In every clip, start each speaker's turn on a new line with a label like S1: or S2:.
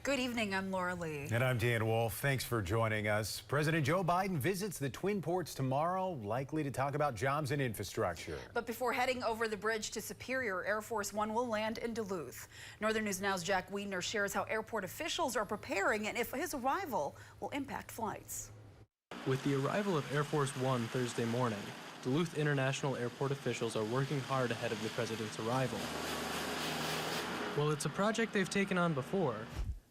S1: Good evening, I'm Laura Lee.
S2: And I'm Dan Wolf. Thanks for joining us. President Joe Biden visits the Twin Ports tomorrow, likely to talk about jobs and infrastructure.
S1: But before heading over the bridge to Superior, Air Force One will land in Duluth. Northern News Now's Jack Wiedner shares how airport officials are preparing and if his arrival will impact flights.
S3: With the arrival of Air Force One Thursday morning, Duluth International Airport officials are working hard ahead of the president's arrival. Well, it's a project they've taken on before.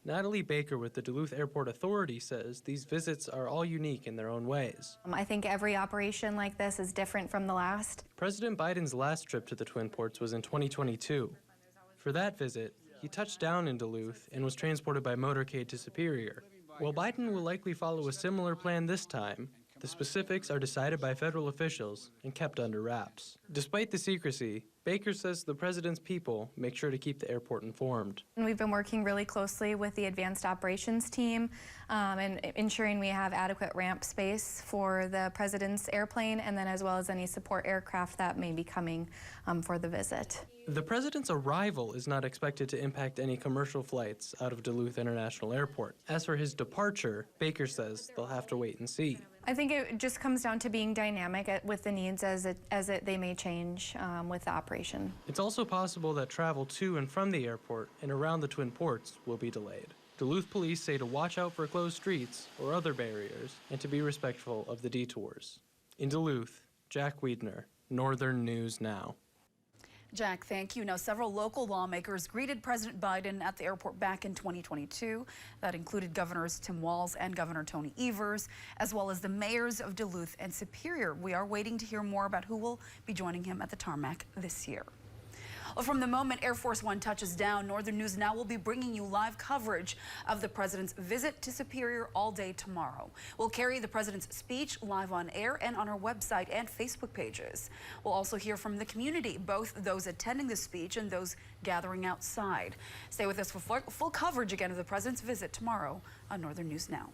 S3: Natalie Baker with the Duluth Airport Authority says these visits are all unique in their own ways.
S4: I think every operation like this is different from the last.
S3: President Biden's last trip to the Twin Ports was in 2022. For that visit, he touched down in Duluth and was transported by motorcade to Superior. While Biden will likely follow a similar plan this time, the specifics are decided by federal officials and kept under wraps. Despite the secrecy, Baker says the president's people make sure to keep the airport informed.
S4: And we've been working really closely with the advanced operations team and ensuring we have adequate ramp space for the president's airplane and then as well as any support aircraft that may be coming for the visit.
S3: The president's arrival is not expected to impact any commercial flights out of Duluth International Airport. As for his departure, Baker says they'll have to wait and see.
S4: I think it just comes down to being dynamic with the needs as they may change with the operation.
S3: It's also possible that travel to and from the airport and around the Twin Ports will be delayed. Duluth police say to watch out for closed streets or other barriers and to be respectful of the detours. In Duluth, Jack Wiedner, Northern News Now.
S1: Jack, thank you. Now, several local lawmakers greeted President Biden at the airport back in 2022. That included Governors Tim Walz and Governor Tony Evers, as well as the mayors of Duluth and Superior. We are waiting to hear more about who will be joining him at the tarmac this year. Well, from the moment Air Force One touches down, Northern News Now will be bringing you live coverage of the president's visit to Superior all day tomorrow. We'll carry the president's speech live on air and on our website and Facebook pages. We'll also hear from the community, both those attending the speech and those gathering outside. Stay with us for full coverage again of the president's visit tomorrow on Northern News Now.